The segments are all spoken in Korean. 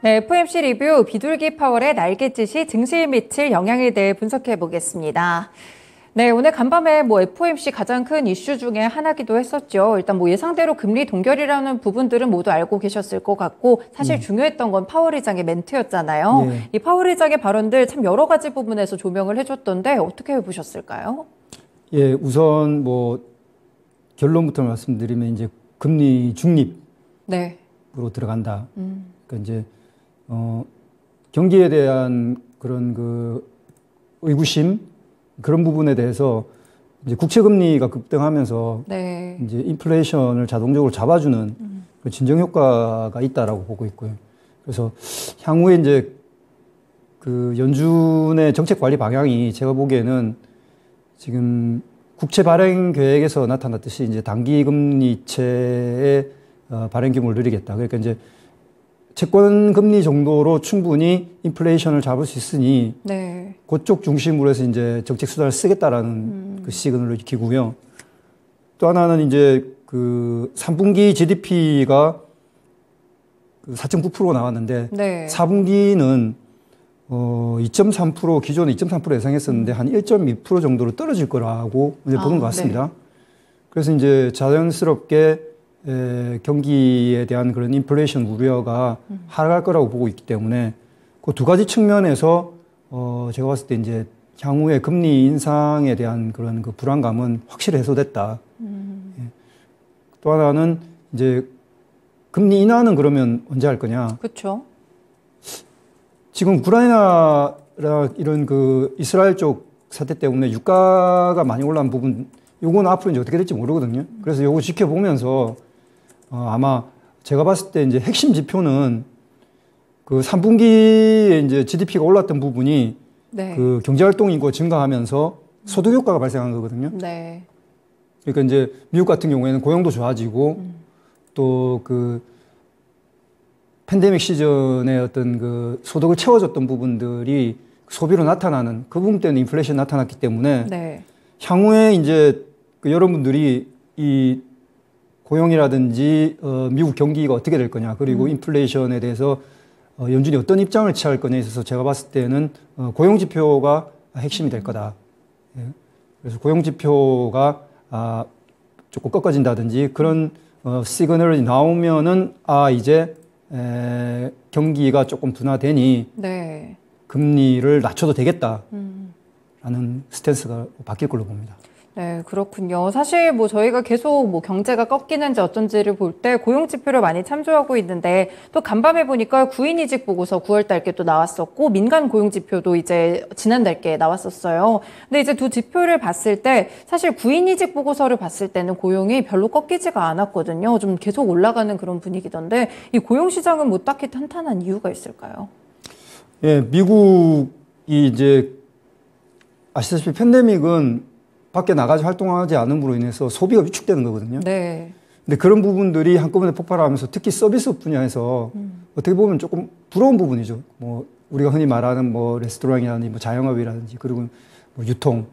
네, FOMC 리뷰 비둘기 파월의 날갯짓이 증시에 미칠 영향에 대해 분석해 보겠습니다. 네, 오늘 간밤에 FOMC 가장 큰 이슈 중에 하나기도 했었죠. 일단 예상대로 금리 동결이라는 부분들은 모두 알고 계셨을 것 같고, 사실 중요했던 건 파월 의장의 멘트였잖아요. 네. 이 파월 의장의 발언들 참 여러 가지 부분에서 조명을 해줬던데 어떻게 보셨을까요? 예, 우선 결론부터 말씀드리면 이제 금리 중립으로 네. 들어간다. 그러니까 이제 경기에 대한 그런 의구심 그런 부분에 대해서 이제 국채 금리가 급등하면서 네. 이제 인플레이션을 자동적으로 잡아주는 그 진정 효과가 있다라고 보고 있고요. 그래서 향후에 이제 그 연준의 정책 관리 방향이 제가 보기에는 지금 국채 발행 계획에서 나타났듯이 이제 단기 금리채의 발행 규모를 늘리겠다. 그러니까 이제 채권 금리 정도로 충분히 인플레이션을 잡을 수 있으니 네. 그쪽 중심으로 해서 이제 정책 수단을 쓰겠다라는 그 시그널을 익히고요. 또 하나는 이제 그 3분기 GDP가 4.9%가 나왔는데 네. 4분기는 2.3% 기존에 2.3% 예상했었는데 한 1.2% 정도로 떨어질 거라고 이제 보는 것 같습니다. 네. 그래서 이제 자연스럽게 경기에 대한 그런 인플레이션 우려가 하락할 거라고 보고 있기 때문에 그 두 가지 측면에서 제가 봤을 때 이제 향후에 금리 인상에 대한 그런 그 불안감은 확실히 해소됐다. 예. 또 하나는 이제 금리 인하는 그러면 언제 할 거냐? 그렇죠. 지금 우크라이나 이런 그 이스라엘 쪽 사태 때문에 유가가 많이 올라온 부분, 요거는 앞으로 이제 어떻게 될지 모르거든요. 그래서 요거 지켜보면서 아마 제가 봤을 때 이제 핵심 지표는 그 3분기에 이제 GDP가 올랐던 부분이 네. 그 경제활동 인구가 증가하면서 소득 효과가 발생한 거거든요. 네. 그러니까 이제 미국 같은 경우에는 고용도 좋아지고 또 그 팬데믹 시즌에 어떤 그 소득을 채워줬던 부분들이 소비로 나타나는 그 부분 때문에 인플레이션이 나타났기 때문에 네. 향후에 이제 그 여러분들이 이 고용이라든지 미국 경기가 어떻게 될 거냐 그리고 인플레이션에 대해서 연준이 어떤 입장을 취할 거냐에 있어서 제가 봤을 때는 고용 지표가 핵심이 될 거다. 예. 그래서 고용 지표가 조금 꺾어진다든지 그런 시그널이 나오면은 이제 경기가 조금 둔화되니 네. 금리를 낮춰도 되겠다라는 스탠스가 바뀔 걸로 봅니다. 네, 그렇군요. 사실 저희가 계속 경제가 꺾이는지 어쩐지를 볼 때 고용 지표를 많이 참조하고 있는데 또 간밤에 보니까 구인이직 보고서 9월 달께 또 나왔었고 민간 고용 지표도 이제 지난달께 나왔었어요. 근데 이제 두 지표를 봤을 때 사실 구인이직 보고서를 봤을 때는 고용이 별로 꺾이지가 않았거든요. 좀 계속 올라가는 그런 분위기던데 이 고용 시장은 딱히 탄탄한 이유가 있을까요? 예, 미국이 이제 아시다시피 팬데믹은 밖에 나가서 활동하지 않음으로 인해서 소비가 위축되는 거거든요. 네. 근데 그런 부분들이 한꺼번에 폭발하면서 특히 서비스 분야에서 어떻게 보면 조금 부러운 부분이죠. 우리가 흔히 말하는 레스토랑이라든지 자영업이라든지 그리고 유통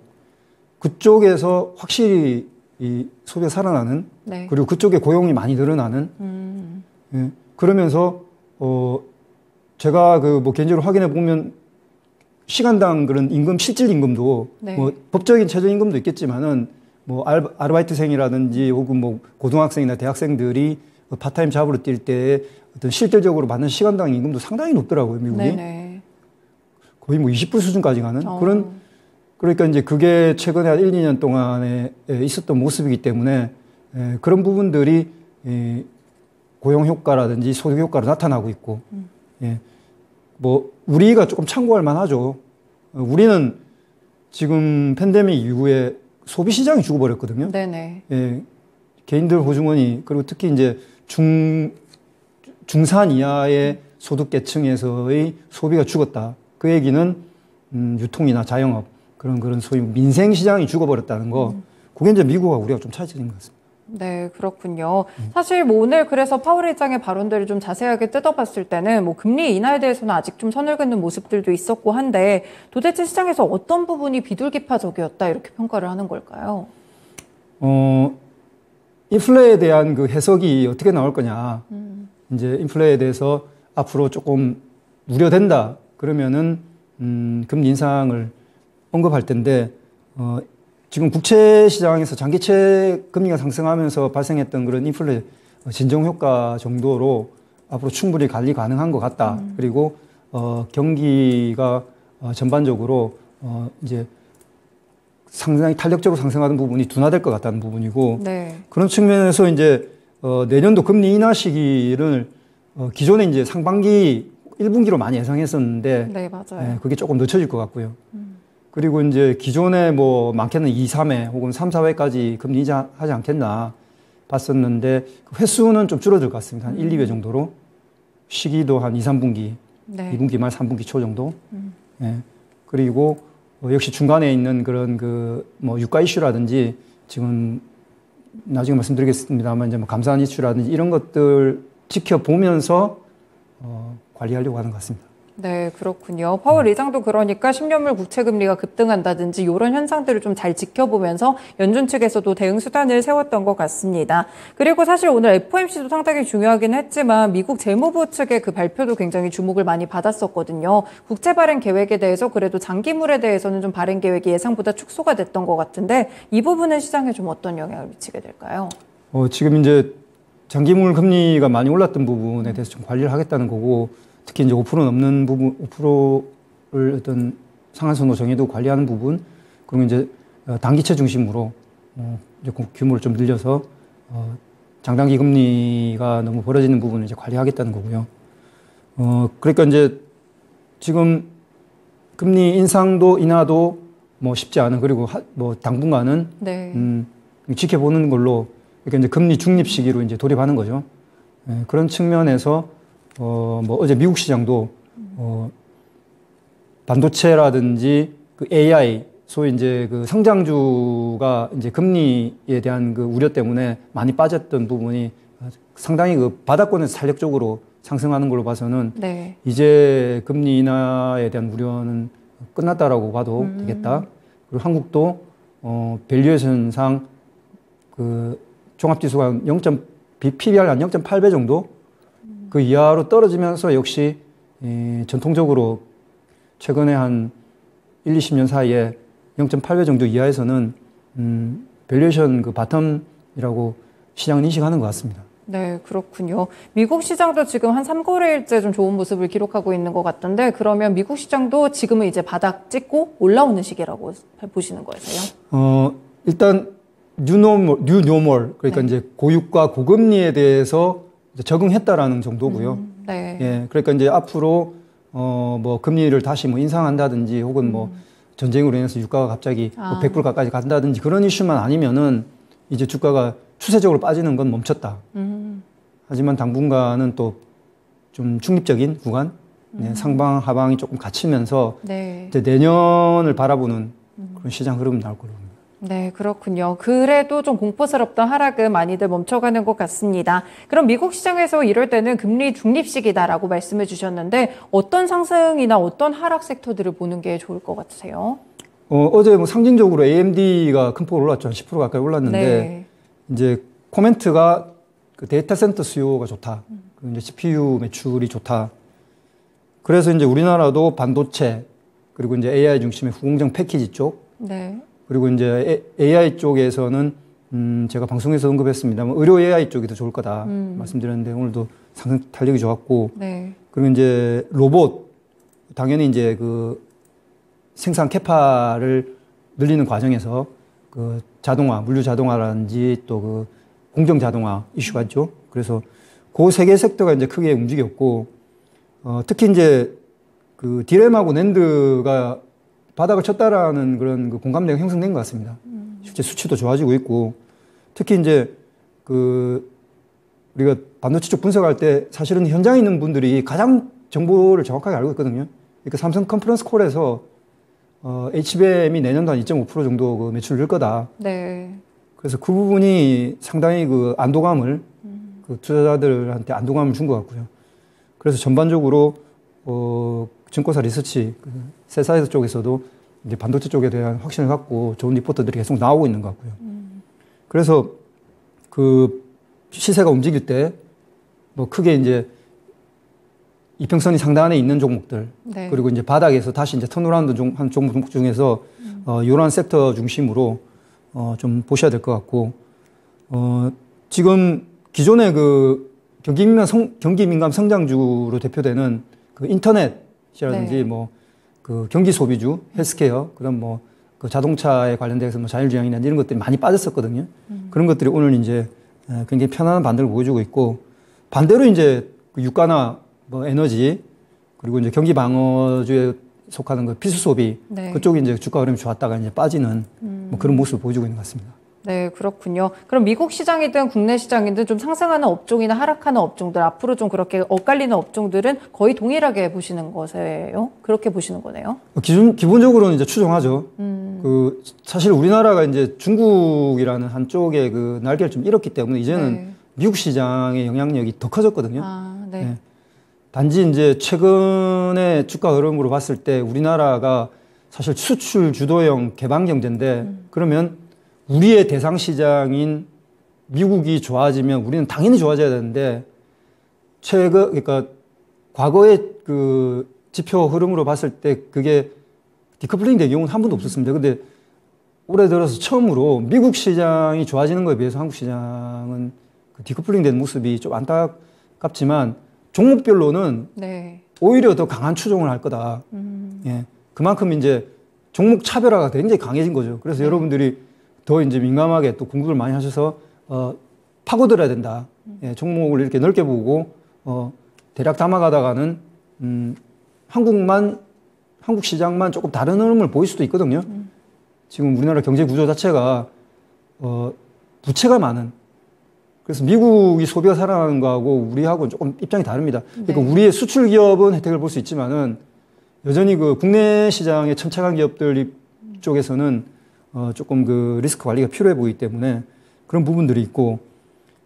그쪽에서 확실히 이 소비가 살아나는 네. 그리고 그쪽에 고용이 많이 늘어나는 예. 그러면서 제가 개인적으로 확인해 보면 시간당 그런 임금, 실질 임금도, 네. 법적인 최저임금도 있겠지만은, 아르바이트생이라든지 혹은 고등학생이나 대학생들이 파타임 잡으러 뛸 때 어떤 실질적으로 받는 시간당 임금도 상당히 높더라고요, 미국이. 네네. 거의 20불 수준까지 가는 그러니까 이제 그게 최근에 한 1, 2년 동안에 있었던 모습이기 때문에 그런 부분들이 고용 효과라든지 소득 효과로 나타나고 있고, 예. 우리가 조금 참고할 만하죠. 우리는 지금 팬데믹 이후에 소비 시장이 죽어버렸거든요. 네네. 예. 개인들 호주머니, 그리고 특히 이제 중산 이하의 소득계층에서의 소비가 죽었다. 그 얘기는, 유통이나 자영업, 그런 소위 민생 시장이 죽어버렸다는 거, 그게 이제 미국과 우리가 좀 차이점인 것 같습니다. 네, 그렇군요. 사실 오늘 그래서 파월 의장의 발언들을 좀 자세하게 뜯어봤을 때는 금리 인하에 대해서는 아직 좀 선을 긋는 모습들도 있었고 한데 도대체 시장에서 어떤 부분이 비둘기파적이었다 이렇게 평가를 하는 걸까요? 인플레에 대한 그 해석이 어떻게 나올 거냐. 이제 인플레에 대해서 앞으로 조금 우려된다 그러면은 금리 인상을 언급할 텐데 지금 국채 시장에서 장기채 금리가 상승하면서 발생했던 그런 인플레 진정 효과 정도로 앞으로 충분히 관리 가능한 것 같다. 그리고 경기가 전반적으로 이제 상당히 탄력적으로 상승하는 부분이 둔화될 것 같다는 부분이고 네. 그런 측면에서 이제 내년도 금리 인하 시기를 기존에 이제 상반기 1분기로 많이 예상했었는데 네, 맞아요. 그게 조금 늦춰질 것 같고요. 그리고 이제 기존에 뭐 많게는 2, 3회 혹은 3, 4회까지 금리 인하하지 않겠나 봤었는데 그 횟수는 좀 줄어들 것 같습니다. 한 1, 2회 정도로. 시기도 한 2, 3분기, 네. 2분기 말 3분기 초 정도. 예. 그리고 역시 중간에 있는 그런 그 뭐 유가 이슈라든지 지금 나중에 말씀드리겠습니다만 이제 뭐 감사한 이슈라든지 이런 것들 지켜보면서 관리하려고 하는 것 같습니다. 네, 그렇군요. 파월 의장도 그러니까 10년물 국채 금리가 급등한다든지 이런 현상들을 좀 잘 지켜보면서 연준 측에서도 대응 수단을 세웠던 것 같습니다. 그리고 사실 오늘 FOMC도 상당히 중요하긴 했지만 미국 재무부 측의 그 발표도 굉장히 주목을 많이 받았었거든요. 국채 발행 계획에 대해서 그래도 장기물에 대해서는 좀 발행 계획이 예상보다 축소가 됐던 것 같은데 이 부분은 시장에 좀 어떤 영향을 미치게 될까요? 지금 이제 장기물 금리가 많이 올랐던 부분에 대해서 좀 관리를 하겠다는 거고 특히 이제 5% 넘는 부분, 5%를 어떤 상한선으로 정해도 관리하는 부분, 그리고 이제 단기채 중심으로 이제 규모를 좀 늘려서 장단기 금리가 너무 벌어지는 부분을 이제 관리하겠다는 거고요. 그러니까 이제 지금 금리 인상도 인하도 뭐 쉽지 않은 그리고 뭐 당분간은 네. 지켜보는 걸로 그러니까 이제 금리 중립 시기로 이제 돌입하는 거죠. 그런 측면에서 뭐 어제 미국 시장도 반도체라든지 그 AI 소위 이제 그 성장주가 이제 금리에 대한 그 우려 때문에 많이 빠졌던 부분이 상당히 그 바닥권에서 탄력적으로 상승하는 걸로 봐서는 네. 이제 금리 인하에 대한 우려는 끝났다라고 봐도 되겠다. 그리고 한국도 밸류에이션상 그 종합지수가 PBR 한 0.8배 정도 그 이하로 떨어지면서 역시 전통적으로 최근에 한 1, 20년 사이에 0.8배 정도 이하에서는 밸류에이션 그 바텀이라고 시장은 인식하는 것 같습니다. 네, 그렇군요. 미국 시장도 지금 한 3거래일째 좀 좋은 모습을 기록하고 있는 것 같던데 그러면 미국 시장도 지금은 이제 바닥 찍고 올라오는 시기라고 보시는 거예요? 일단 뉴 노멀 그러니까 네. 이제 고유가 고금리에 대해서 이제 적응했다라는 정도고요. 네. 예, 그러니까 이제 앞으로 뭐 금리를 다시 뭐 인상한다든지 혹은 뭐 전쟁으로 인해서 유가가 갑자기 뭐 100불 가까이 간다든지 그런 이슈만 아니면은 이제 주가가 추세적으로 빠지는 건 멈췄다. 하지만 당분간은 또 좀 중립적인 구간, 네, 상방 하방이 조금 갇히면서 네. 이제 내년을 바라보는 그런 시장 흐름이 나올 거로 봅니다. 네, 그렇군요. 그래도 좀 공포스럽던 하락은 많이들 멈춰가는 것 같습니다. 그럼 미국 시장에서 이럴 때는 금리 중립식이다라고 말씀해 주셨는데 어떤 상승이나 어떤 하락 섹터들을 보는 게 좋을 것 같으세요? 어제 뭐 상징적으로 AMD가 큰 폭으로 올랐죠. 한 10% 가까이 올랐는데 네. 이제 코멘트가 그 데이터 센터 수요가 좋다. 그리고 이제 CPU 매출이 좋다. 그래서 이제 우리나라도 반도체 그리고 이제 AI 중심의 후공정 패키지 쪽 네. 그리고 이제 AI 쪽에서는 제가 방송에서 언급했습니다만 의료 AI 쪽이 더 좋을 거다 말씀드렸는데 오늘도 상승 탄력이 좋았고 네. 그리고 이제 로봇 당연히 이제 그 생산 캐파를 늘리는 과정에서 그 자동화, 물류 자동화라든지 또 그 공정 자동화 이슈가 있죠. 그래서 그 세 개 섹터가 이제 크게 움직였고 특히 이제 그 디램하고 낸드가 바닥을 쳤다라는 그런 그 공감대가 형성된 것 같습니다. 실제 수치도 좋아지고 있고 특히 이제 그 우리가 반도체 쪽 분석할 때 사실은 현장에 있는 분들이 가장 정보를 정확하게 알고 있거든요. 그러니까 삼성 컨퍼런스 콜에서 HBM이 내년도 한 2.5% 정도 그 매출을 늘 거다. 네. 그래서 그 부분이 상당히 그 안도감을 그 투자자들한테 안도감을 준 것 같고요. 그래서 전반적으로 증권사 리서치 그 세사이드 쪽에서도 이제 반도체 쪽에 대한 확신을 갖고 좋은 리포터들이 계속 나오고 있는 것 같고요. 그래서 그 시세가 움직일 때 뭐 크게 이제 이평선이 상단 안에 있는 종목들, 네. 그리고 이제 바닥에서 다시 이제 턴어라운드 한 종목 중에서 이런 섹터 중심으로 좀 보셔야 될 것 같고, 지금 기존의 그 경기 민감 성장주로 대표되는 그 인터넷이라든지 네. 뭐 그 경기 소비주, 헬스케어, 그런 뭐 그 자동차에 관련돼서 뭐 자율주행이나 이런 것들이 많이 빠졌었거든요. 그런 것들이 오늘 이제 굉장히 편안한 반등을 보여주고 있고, 반대로 이제 그 유가나 뭐 에너지, 그리고 이제 경기 방어주에 속하는 그 필수 소비, 네. 그쪽이 이제 주가 흐름이 좋았다가 이제 빠지는 뭐 그런 모습을 보여주고 있는 것 같습니다. 네, 그렇군요. 그럼 미국 시장이든 국내 시장이든 좀 상승하는 업종이나 하락하는 업종들, 앞으로 좀 그렇게 엇갈리는 업종들은 거의 동일하게 보시는 거세요? 그렇게 보시는 거네요? 기본적으로는 이제 추정하죠. 그, 사실 우리나라가 이제 중국이라는 한쪽에 그 날개를 좀 잃었기 때문에 이제는 네. 미국 시장의 영향력이 더 커졌거든요. 아, 네. 네. 단지 이제 최근의 주가 흐름으로 봤을 때 우리나라가 사실 수출 주도형 개방 경제인데, 그러면 우리의 대상 시장인 미국이 좋아지면 우리는 당연히 좋아져야 되는데, 그러니까 과거의 그 지표 흐름으로 봤을 때 그게 디커플링 된 경우는 한 번도 없었습니다. 근데 올해 들어서 처음으로 미국 시장이 좋아지는 거에 비해서 한국 시장은 그 디커플링 된 모습이 좀 안타깝지만, 종목별로는 네. 오히려 더 강한 추종을 할 거다. 예. 그만큼 이제 종목 차별화가 굉장히 강해진 거죠. 그래서 여러분들이 더 이제 민감하게 또 공부를 많이 하셔서, 파고들어야 된다. 예, 종목을 이렇게 넓게 보고, 대략 담아가다가는, 한국 시장만 조금 다른 흐름을 보일 수도 있거든요. 지금 우리나라 경제 구조 자체가, 부채가 많은, 그래서 미국이 소비가 살아나는 거하고 우리하고는 조금 입장이 다릅니다. 그러니까 네. 우리의 수출 기업은 혜택을 볼 수 있지만은, 여전히 그 국내 시장의 첨차관 기업들 쪽에서는 조금 그 리스크 관리가 필요해 보이기 때문에 그런 부분들이 있고,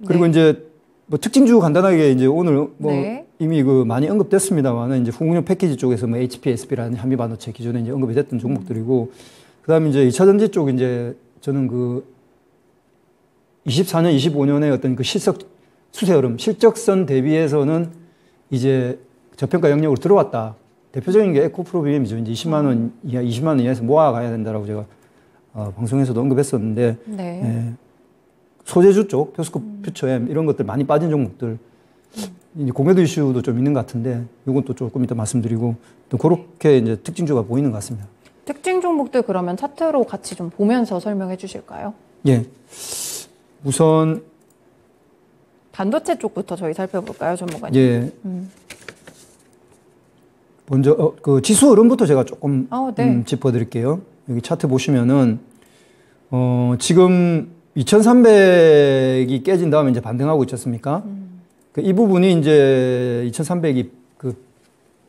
그리고 네. 이제 뭐 특징주 간단하게 이제 오늘 뭐 네. 이미 그 많이 언급됐습니다만은, 이제 후공룡 패키지 쪽에서 뭐 HPSP라는 한미반도체 기존에 이제 언급이 됐던 종목들이고, 그다음에 이제 2차전지 쪽 이제 저는 그 24년, 25년의 어떤 그 실적 수세 흐름, 실적선 대비해서는 이제 저평가 영역으로 들어왔다. 대표적인 게 에코프로비엠이죠. 이제 20만 원 이하, 20만 원 이하에서 모아가야 된다라고 제가 방송에서도 언급했었는데, 네. 예, 소재주 쪽, 표스코 퓨처엠 이런 것들 많이 빠진 종목들, 이제 공매도 이슈도 좀 있는 것 같은데, 이건 또 조금 이따 말씀드리고, 또 그렇게 이제 특징주가 보이는 것 같습니다. 특징 종목들 그러면 차트로 같이 좀 보면서 설명해 주실까요? 예. 우선, 반도체 쪽부터 저희 살펴볼까요, 전문가님? 예. 먼저, 그 지수 흐름부터 제가 조금 네. 짚어드릴게요. 여기 차트 보시면은, 지금 2300이 깨진 다음에 이제 반등하고 있지 않습니까? 이 부분이 이제 2300이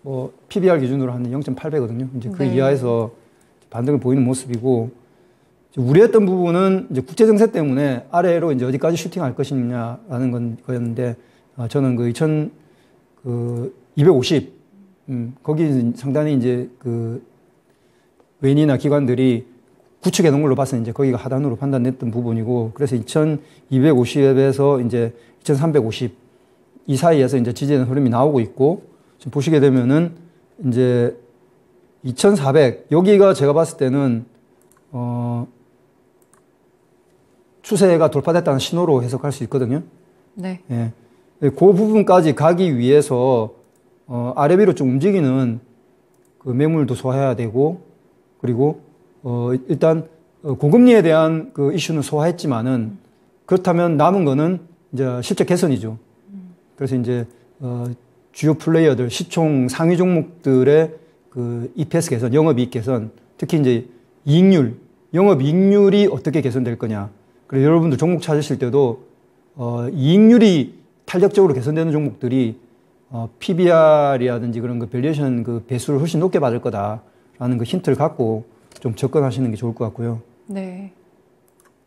뭐 PBR 기준으로 한 0.8배거든요. 이제 그 네. 이하에서 반등을 보이는 모습이고, 우려했던 부분은 이제 국제 정세 때문에 아래로 이제 어디까지 슈팅할 것이냐라는 거였는데, 저는 그 250, 거기 상당히 이제 그 외인이나 기관들이 구축해 놓은 걸로 봐서 이제 거기가 하단으로 판단됐던 부분이고, 그래서 2250에서 이제 2350 이 사이에서 이제 지지되는 흐름이 나오고 있고, 지금 보시게 되면은 이제 2400 여기가 제가 봤을 때는 추세가 돌파됐다는 신호로 해석할 수 있거든요. 네. 예. 그 부분까지 가기 위해서 아래 위로 좀 움직이는 그 매물도 소화해야 되고, 그리고 일단 고금리에 대한 그 이슈는 소화했지만은, 그렇다면 남은 거는 이제 실적 개선이죠. 그래서 이제 주요 플레이어들 시총 상위 종목들의 그 EPS 개선, 영업이익 개선, 특히 이제 이익률, 영업이익률이 어떻게 개선될 거냐. 그리고 여러분들 종목 찾으실 때도 이익률이 탄력적으로 개선되는 종목들이 PBR이라든지 그런 그 밸류에이션 그 배수를 훨씬 높게 받을 거다라는 그 힌트를 갖고 좀 접근하시는 게 좋을 것 같고요. 네.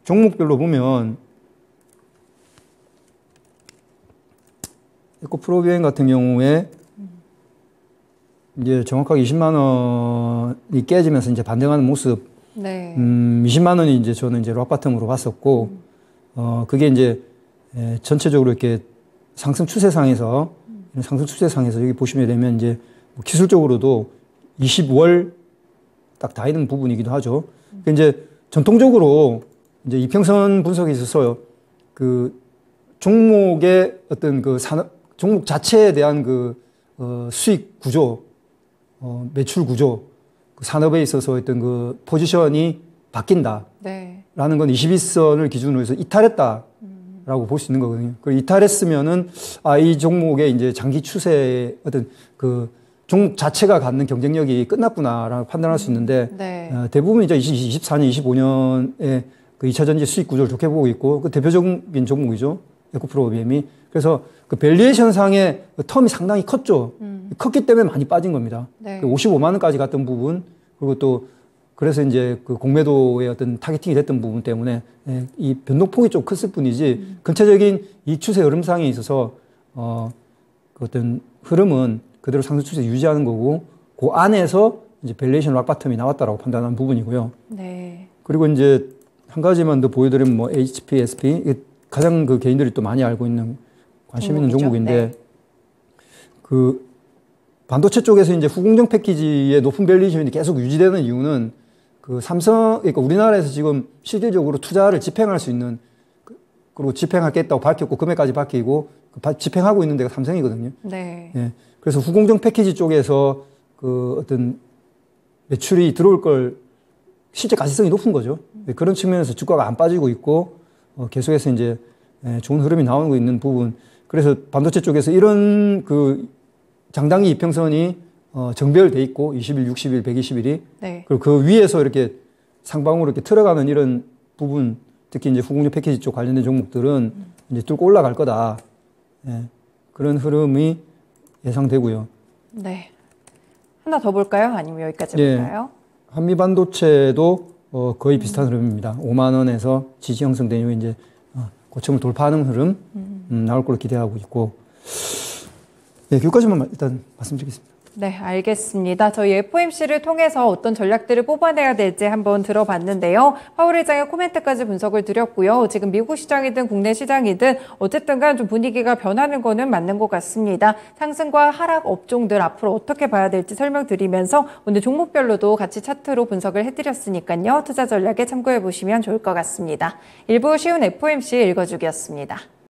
종목별로 보면 에코프로비엠 같은 경우에 이제 정확하게 20만 원이 깨지면서 이제 반등하는 모습. 네. 20만 원이 이제 저는 이제 락바텀으로 봤었고, 그게 이제 전체적으로 이렇게 상승 추세상에서 상승 추세상에서 여기 보시면 되면 이제 뭐 기술적으로도 25월 딱 다 있는 부분이기도 하죠. 이제 전통적으로 이제 이평선 분석에 있어서 그 종목의 어떤 그 종목 자체에 대한 그 수익 구조, 매출 구조, 그 산업에 있어서 어떤 그 포지션이 바뀐다. 네. 라는 건 21선을 기준으로 해서 이탈했다라고 볼 수 있는 거거든요. 그리고 이탈했으면은 이 종목의 이제 장기 추세의 어떤 그 종목 자체가 갖는 경쟁력이 끝났구나라고 판단할 수 있는데 네. 대부분 이제 24년, 25년에 그 2차 전지 수익 구조를 좋게 보고 있고 그 대표적인 종목이죠. 에코프로비엠이. 그래서 그 밸류에이션 상의 그 텀이 상당히 컸죠. 컸기 때문에 많이 빠진 겁니다. 네. 55만 원까지 갔던 부분 그리고 또 그래서 이제 그 공매도의 어떤 타겟팅이 됐던 부분 때문에 이 변동폭이 좀 컸을 뿐이지 전체적인 이 추세 흐름상에 있어서 그 어떤 흐름은 그대로 상승 추세 유지하는 거고 그 안에서 이제 밸류에이션 락바텀이 나왔다라고 판단한 부분이고요. 네. 그리고 이제 한 가지만 더 보여드리면 뭐 HP, SP 이게 가장 그 개인들이 또 많이 알고 있는 관심 있는 종목인데 네. 그 반도체 쪽에서 이제 후공정 패키지의 높은 밸류에이션이 계속 유지되는 이유는 그 삼성, 그러니까 우리나라에서 지금 실질적으로 투자를 집행할 수 있는 그리고 집행하겠다고 밝혔고 금액까지 밝히고 집행하고 있는 데가 삼성이거든요. 네. 예. 그래서 후공정 패키지 쪽에서 그 어떤 매출이 들어올 걸 실제 가시성이 높은 거죠. 그런 측면에서 주가가 안 빠지고 있고 계속해서 이제 좋은 흐름이 나오고 있는 부분. 그래서 반도체 쪽에서 이런 그 장단기 이평선이 정배열돼 있고 20일, 60일, 120일이 네. 그리고 그 위에서 이렇게 상방으로 이렇게 틀어가는 이런 부분, 특히 이제 후공정 패키지 쪽 관련된 종목들은 이제 뚫고 올라갈 거다. 예. 그런 흐름이 예상되고요. 네. 하나 더 볼까요? 아니면 여기까지 예. 볼까요? 한미반도체도 거의 비슷한 흐름입니다. 5만 원에서 지지 형성된 이후 이제 고점을 돌파하는 흐름 나올 걸로 기대하고 있고. 예, 여기까지만 일단 말씀드리겠습니다. 네, 알겠습니다. 저희 FOMC를 통해서 어떤 전략들을 뽑아내야 될지 한번 들어봤는데요. 파월 회장의 코멘트까지 분석을 드렸고요. 지금 미국 시장이든 국내 시장이든 어쨌든 간 좀 분위기가 변하는 거는 맞는 것 같습니다. 상승과 하락 업종들 앞으로 어떻게 봐야 될지 설명드리면서 오늘 종목별로도 같이 차트로 분석을 해드렸으니까요. 투자 전략에 참고해 보시면 좋을 것 같습니다. 일부 쉬운 FOMC 읽어주기였습니다.